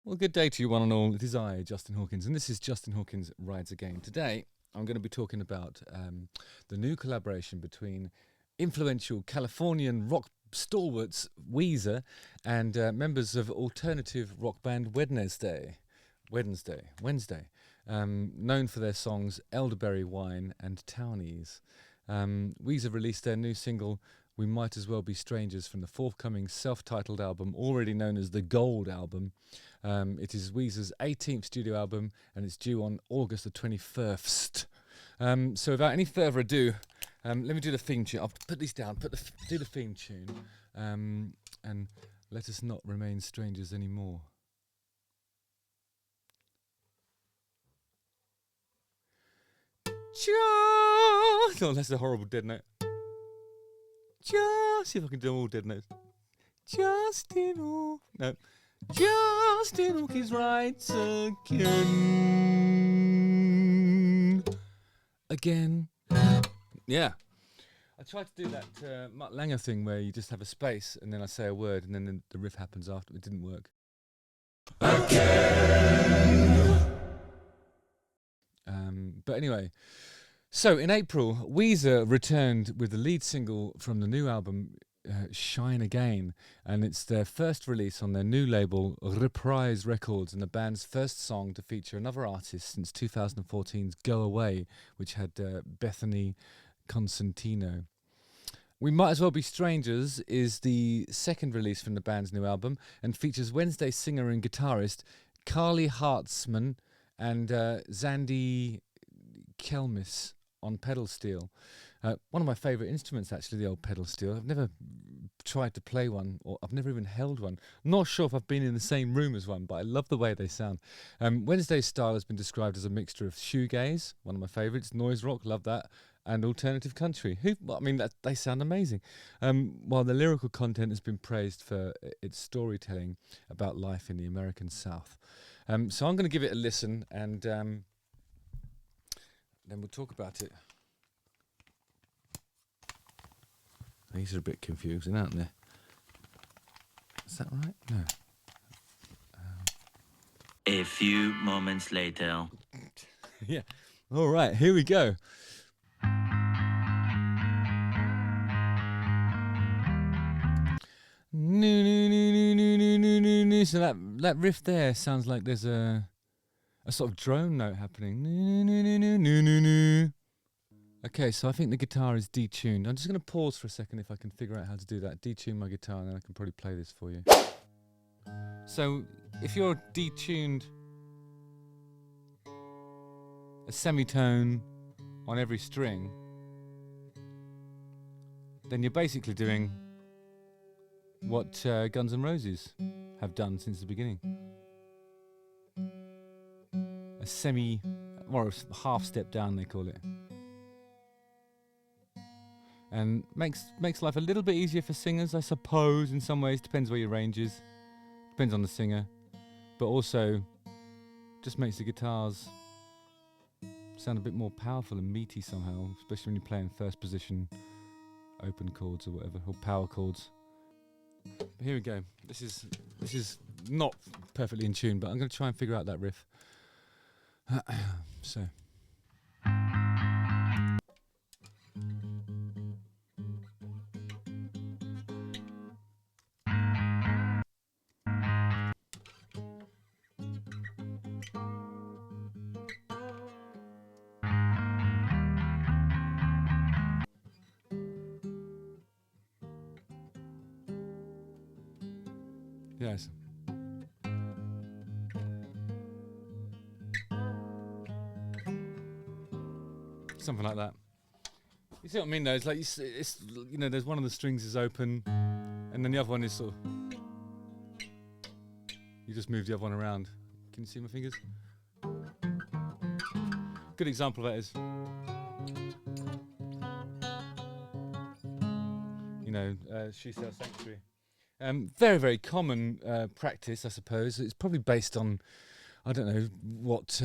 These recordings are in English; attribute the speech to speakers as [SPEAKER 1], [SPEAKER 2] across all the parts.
[SPEAKER 1] Well, good day to you one and all. It is I, Justin Hawkins, and this is Justin Hawkins Rides Again. Today, I'm going to be talking about the new collaboration between influential Californian rock stalwarts Weezer and members of alternative rock band Wednesday, known for their songs Elderberry Wine and Townies. Weezer released their new single We Might As Well Be Strangers from the forthcoming self-titled album, already known as the Gold Album. It is Weezer's 18th studio album, and it's due on August the 21st. So without any further ado, let me do the theme tune. I'll put these down, do the theme tune, and let us not remain strangers anymore. Oh, that's a horrible dead note. See if I can do all dead notes. Justin Hawkins Rides again. Yeah. I tried to do that Mutt Langer thing where you just have a space and then I say a word and then the riff happens after. It didn't work. Again. But anyway, so in April, Weezer returned with the lead single from the new album, Shine Again, and it's their first release on their new label, Reprise Records, and the band's first song to feature another artist since 2014's Go Away, which had Bethany Constantino. We Might As Well Be Strangers is the second release from the band's new album and features Wednesday singer and guitarist Carly Hartzman and Zandy Kelmis on pedal steel. One of my favourite instruments, actually, the old pedal steel. I've never tried to play one, or I've never even held one. I'm not sure if I've been in the same room as one, but I love the way they sound. Wednesday's style has been described as a mixture of shoegaze, one of my favourites, noise rock, love that, and alternative country. They sound amazing. While the lyrical content has been praised for its storytelling about life in the American South. So I'm going to give it a listen, and then we'll talk about it. These are a bit confusing, aren't they? Is that right? No.
[SPEAKER 2] A few moments later.
[SPEAKER 1] Yeah. All right, here we go. So that riff there sounds like there's a sort of drone note happening. Okay, so I think the guitar is detuned. I'm just going to pause for a second if I can figure out how to do that. Detune my guitar, and then I can probably play this for you. So, if you're detuned a semitone on every string, then you're basically doing what Guns N' Roses have done since the beginning. A or a half step down, they call it. And makes life a little bit easier for singers, I suppose, in some ways. Depends where your range is. Depends on the singer. But also just makes the guitars sound a bit more powerful and meaty somehow, especially when you're playing first position open chords or whatever, or power chords. But here we go. This is not perfectly in tune, but I'm going to try and figure out that riff. So... Yes. Something like that. You see what I mean, though? It's like it's there's one of the strings is open, and then the other one is sort of. You just move the other one around. Can you see my fingers? Good example of that is. She Sells Sanctuary. Very, very common practice, I suppose. It's probably based on, I don't know, what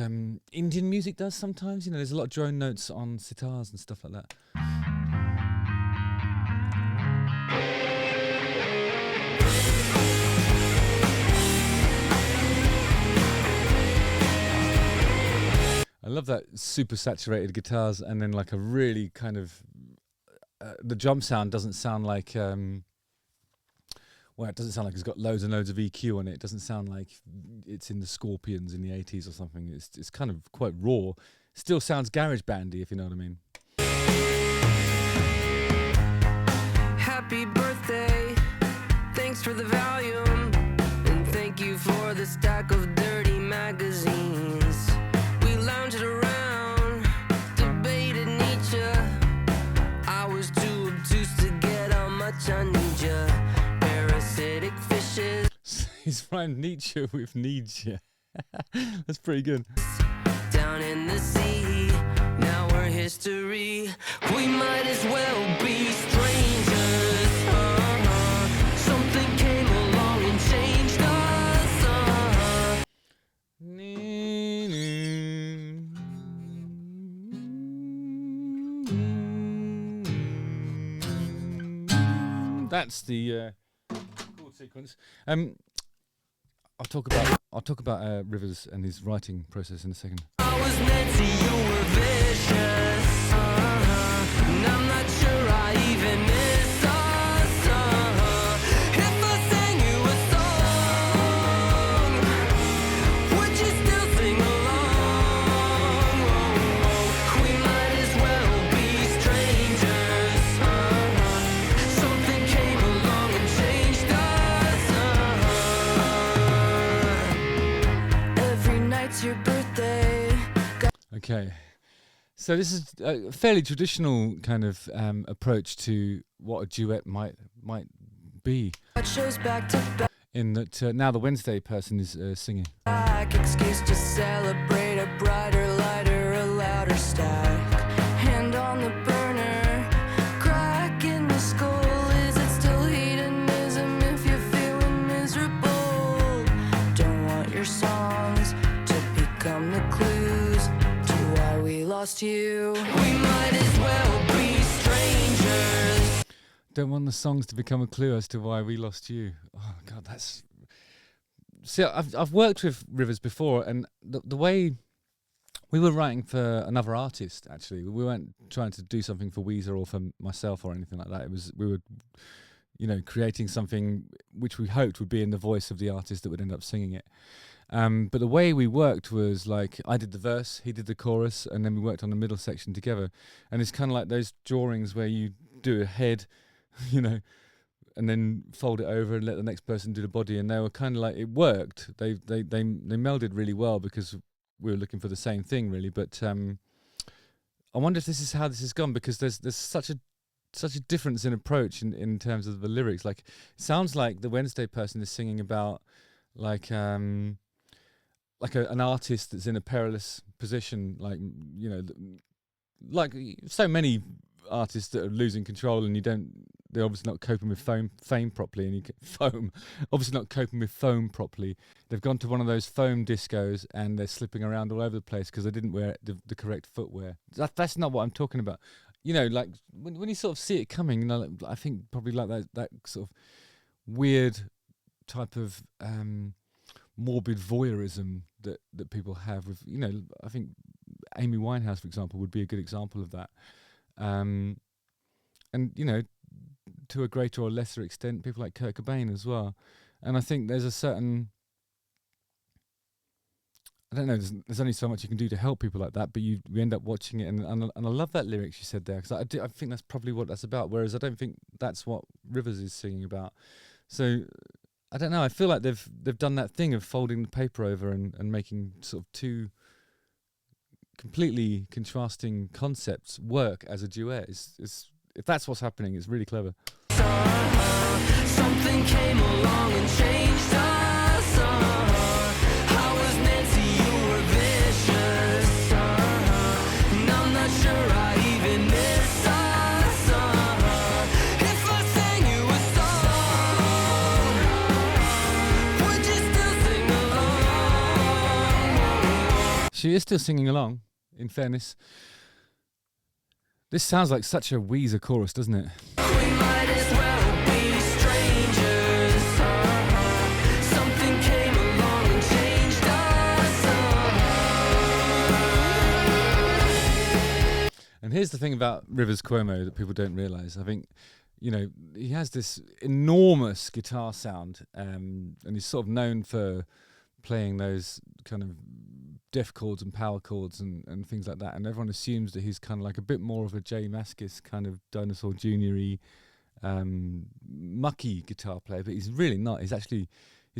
[SPEAKER 1] Indian music does sometimes. There's a lot of drone notes on sitars and stuff like that. love that super saturated guitars, and then like a really kind of the drum sound doesn't sound like well, it doesn't sound like it's got loads and loads of EQ on it. It doesn't sound like it's in the Scorpions in the 80s or something. It's kind of quite raw. Still sounds garage bandy, if you know what I mean.
[SPEAKER 3] Happy birthday, thanks for the volume, and thank you for the stack of dirty magazines. We lounged around, debated Nietzsche. I was too obtuse to get how much I need ya. Parasitic fishes.
[SPEAKER 1] He's rhymed Nietzsche with Nietzsche. That's pretty good.
[SPEAKER 3] Down in the sea, now we're history. We might as well be strangers. Something came along and changed us.
[SPEAKER 1] That's the chord sequence. I'll talk about Rivers and his writing process in a second.
[SPEAKER 3] I was meant to, you were vicious. And I'm not sure I even miss us. If I sang you a song, would you still sing along? We might as well be strangers. Something came along and changed us. Every night's your birthday.
[SPEAKER 1] Okay, so this is a fairly traditional kind of approach to what a duet might be.
[SPEAKER 3] Shows back to back.
[SPEAKER 1] In that now the Wednesday person is singing.
[SPEAKER 3] Excuse to celebrate a brighter, lighter, a louder stack. Hand on the burner, crack in the skull. Is it still hedonism if you're feeling miserable? Don't want your songs to become the clues to why we lost you. We might as well be strangers.
[SPEAKER 1] Don't want the songs to become a clue as to why we lost you. Oh God, that's. See, I've worked with Rivers before, and the way we were writing for another artist. Actually, we weren't trying to do something for Weezer or for myself or anything like that. It was we were, creating something which we hoped would be in the voice of the artist that would end up singing it. But the way we worked was like I did the verse, he did the chorus, and then we worked on the middle section together. And it's kind of like those drawings where you do a head, and then fold it over and let the next person do the body. And they were kind of like, it worked. They melded really well because we were looking for the same thing, really. But I wonder if this is how this has gone, because there's such a difference in approach in terms of the lyrics. Like, it sounds like the Wednesday person is singing about like an artist that's in a perilous position, like so many artists that are losing control, and they're obviously not coping with fame properly, and obviously not coping with foam properly. They've gone to one of those foam discos and they're slipping around all over the place because they didn't wear the correct footwear. That's not what I'm talking about. Like when you sort of see it coming, I think probably like that sort of weird type of morbid voyeurism that people have with, I think Amy Winehouse, for example, would be a good example of that. And to a greater or lesser extent, people like Kurt Cobain as well. And I think there's a certain, I don't know, there's only so much you can do to help people like that, but we end up watching it, and I love that lyric she said there, because I think that's probably what that's about, whereas I don't think that's what Rivers is singing about. So I don't know, I feel like they've done that thing of folding the paper over and making sort of two completely contrasting concepts work as a duet. It's if that's what's happening, it's really clever.
[SPEAKER 3] Something came along and changed us. I was Nancy, you were vicious. And I'm not sure I even miss us. If I sang you a song, would you still sing along?
[SPEAKER 1] She is still singing along, in fairness. This sounds like such a Weezer chorus, doesn't it?
[SPEAKER 3] We might as well be strangers. Something came along and changed us.
[SPEAKER 1] here's the thing about Rivers Cuomo that people don't realise. I think, you know, he has this enormous guitar sound, and he's sort of known for playing those kind of def chords and power chords and things like that. And everyone assumes that he's kind of like a bit more of a Jay Mascis kind of Dinosaur Jr.-y, mucky guitar player, but he's really not. He's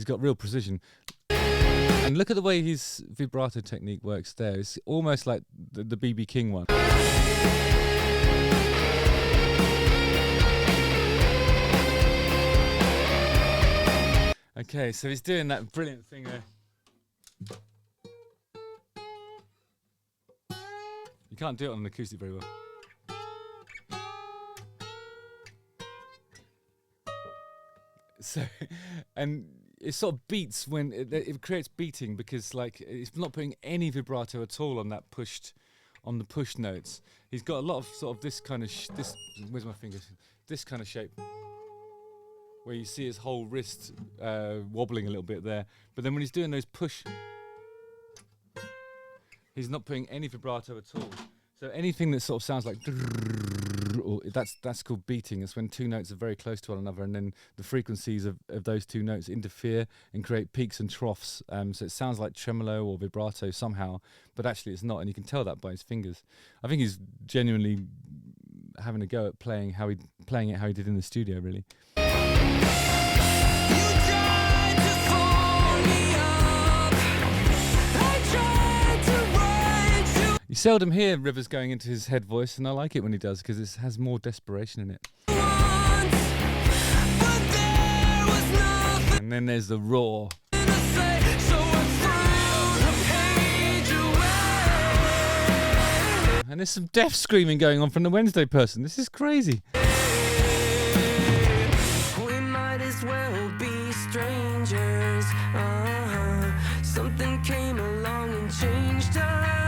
[SPEAKER 1] got real precision. And look at the way his vibrato technique works there. It's almost like the B.B. King one. Okay, so he's doing that brilliant thing there. You can't do it on an acoustic very well. So, and it sort of beats when it creates beating, because like it's not putting any vibrato at all on that pushed notes. He's got a lot of sort of this kind of where's my fingers? This kind of shape, where you see his whole wrist wobbling a little bit there. But then when he's doing those push, he's not putting any vibrato at all. So anything that sort of sounds like, or that's called beating. It's when two notes are very close to one another, and then the frequencies of those two notes interfere and create peaks and troughs. So it sounds like tremolo or vibrato somehow, but actually it's not, and you can tell that by his fingers. I think he's genuinely having a go at playing how he did in the studio, really. You seldom hear Rivers going into his head voice, and I like it when he does, because it has more desperation in it. And then there's the roar. And there's some death screaming going on from the Wednesday person. This is crazy.
[SPEAKER 3] We might as well be strangers. Something came along and changed us.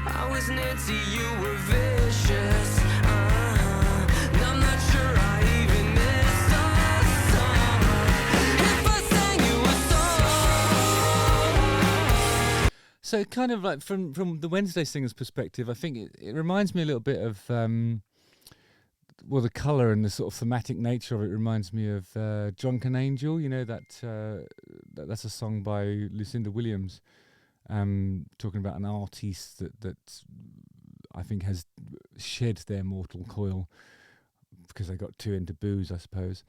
[SPEAKER 3] I was Nancy, you were vicious. And I'm not sure I even missed a song. If I sang you a song.
[SPEAKER 1] So kind of like from the Wednesday singer's perspective, I think it reminds me a little bit of well, the colour and the sort of thematic nature of it reminds me of Drunken Angel. You know, that's a song by Lucinda Williams, talking about an artiste that I think has shed their mortal coil because they got too into booze, I suppose.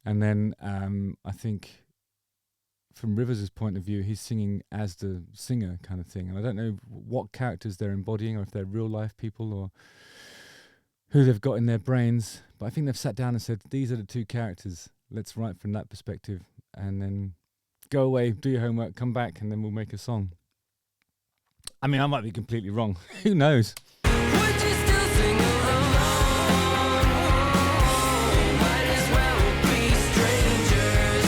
[SPEAKER 1] And then I think from Rivers' point of view, he's singing as the singer kind of thing. And I don't know what characters they're embodying, or if they're real life people, or who they've got in their brains, but I think they've sat down and said, these are the two characters, let's write from that perspective, and then go away, do your homework, come back, and then we'll make a song. I mean, I might be completely wrong. Who knows?
[SPEAKER 3] Would you still sing along? Might as well be strangers.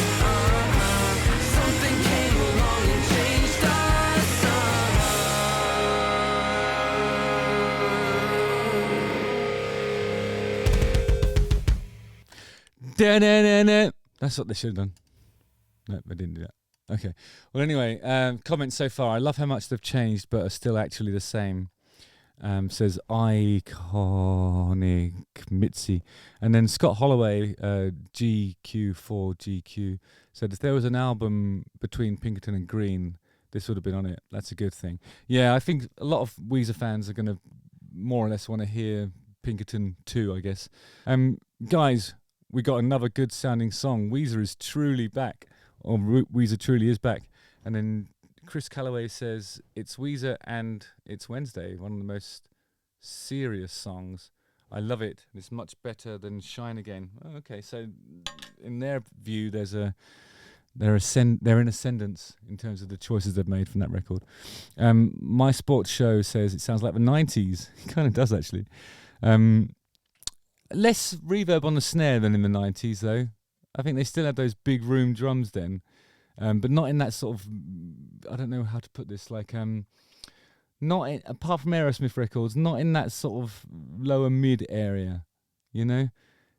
[SPEAKER 3] Something came along and changed us.
[SPEAKER 1] Da-na-na-na. That's what they should have done. No, they didn't do that. Okay. Well, anyway, comments so far. I love how much they've changed, but are still actually the same. Says iconic Mitzi. And then Scott Holloway, GQ4GQ, said if there was an album between Pinkerton and Green, this would have been on it. That's a good thing. Yeah, I think a lot of Weezer fans are going to more or less want to hear Pinkerton 2, I guess. Guys, we got another good sounding song. Weezer is truly back. Or Weezer truly is back. And then Chris Calloway says, it's Weezer and it's Wednesday, one of the most serious songs. I love it. It's much better than Shine Again. Oh, okay, so in their view, they're in ascendance in terms of the choices they've made from that record. My Sports Show says it sounds like the 90s. It kind of does, actually. Less reverb on the snare than in the 90s, though. I think they still had those big room drums then, but not in that sort of, I don't know how to put this, like, apart from Aerosmith records, not in that sort of lower mid area, you know?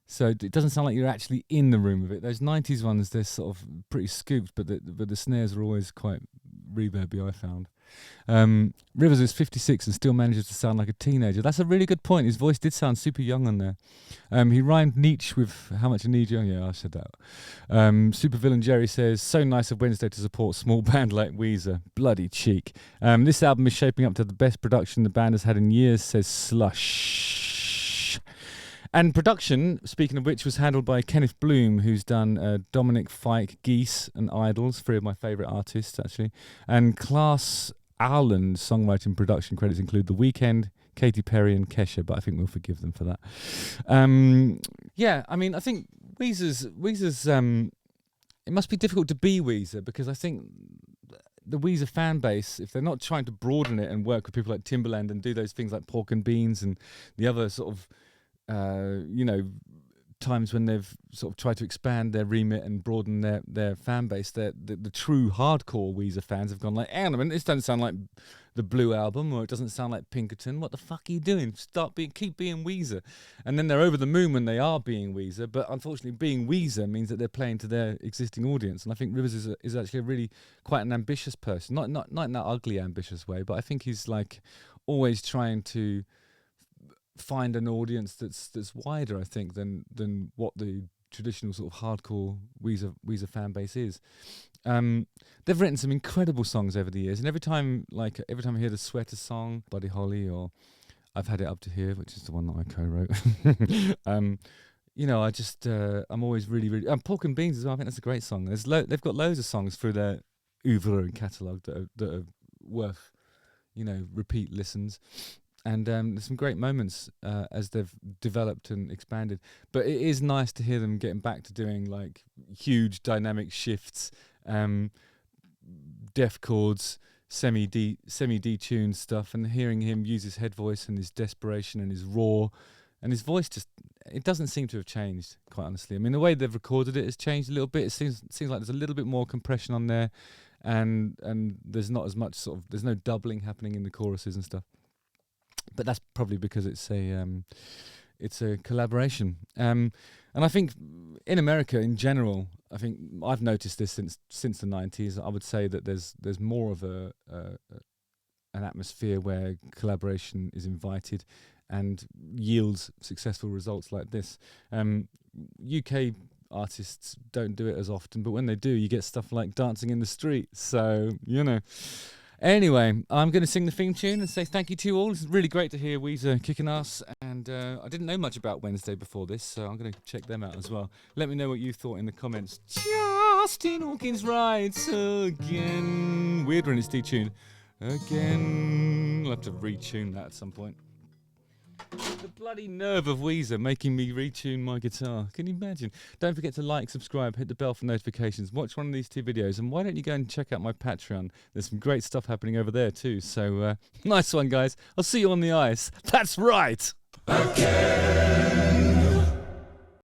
[SPEAKER 1] So it doesn't sound like you're actually in the room with it. Those 90s ones, they're sort of pretty scooped, but the snares are always quite reverby, I found. Rivers is 56 and still manages to sound like a teenager. That's a really good point. His voice did sound super young on there. He rhymed Nietzsche with how much a need you? Yeah, I said that. Supervillain Jerry says, so nice of Wednesday to support small band like Weezer. Bloody cheek. This album is shaping up to the best production the band has had in years, says Slush. And production, speaking of which, was handled by Kenneth Bloom, who's done Dominic Fike, Geese and Idols, 3 of my favourite artists, actually. And Klaas Arland songwriting production credits include The Weeknd, Katy Perry and Kesha, but I think we'll forgive them for that. Yeah, I mean, I think Weezer's it must be difficult to be Weezer, because I think the Weezer fan base, if they're not trying to broaden it and work with people like Timbaland and do those things like Pork and Beans and the other sort of times when they've sort of tried to expand their remit and broaden their fan base, the true hardcore Weezer fans have gone like, hang on a minute, this doesn't sound like the Blue Album, or it doesn't sound like Pinkerton. What the fuck are you doing? Keep being Weezer. And then they're over the moon when they are being Weezer, but unfortunately being Weezer means that they're playing to their existing audience. And I think Rivers is actually a really quite an ambitious person, not in that ugly ambitious way, but I think he's like always trying to find an audience that's wider, I think, than what the traditional sort of hardcore Weezer fan base is. They've written some incredible songs over the years, and every time I hear the Sweater song, Buddy Holly, or I've Had It Up to Here, which is the one that I co-wrote. I just I'm always really Pork and Beans as well. I think that's a great song. They've got loads of songs through their oeuvre and catalogue that are worth repeat listens. And there's some great moments as they've developed and expanded. But it is nice to hear them getting back to doing like huge dynamic shifts, def chords, semi-detuned stuff, and hearing him use his head voice and his desperation and his roar. And his voice it doesn't seem to have changed, quite honestly. I mean, the way they've recorded it has changed a little bit. It seems like there's a little bit more compression on there, and there's not as much there's no doubling happening in the choruses and stuff. But that's probably because it's a collaboration. And I think in America in general, I think I've noticed this since the 90s. I would say that there's more of an atmosphere where collaboration is invited and yields successful results like this. UK artists don't do it as often, but when they do, you get stuff like Dancing in the Street. So, Anyway, I'm going to sing the theme tune and say thank you to you all. It's really great to hear Weezer kicking ass, and I didn't know much about Wednesday before this, so I'm going to check them out as well. Let me know what you thought in the comments. Justin Hawkins writes again. Weird when it's detuned. Again. I'll have to retune that at some point. The bloody nerve of Weezer making me retune my guitar. Can you imagine? Don't forget to like, subscribe, hit the bell for notifications. Watch one of these 2 videos, and why don't you go and check out my Patreon? There's some great stuff happening over there too. So nice one, guys. I'll see you on the ice. That's right. Again.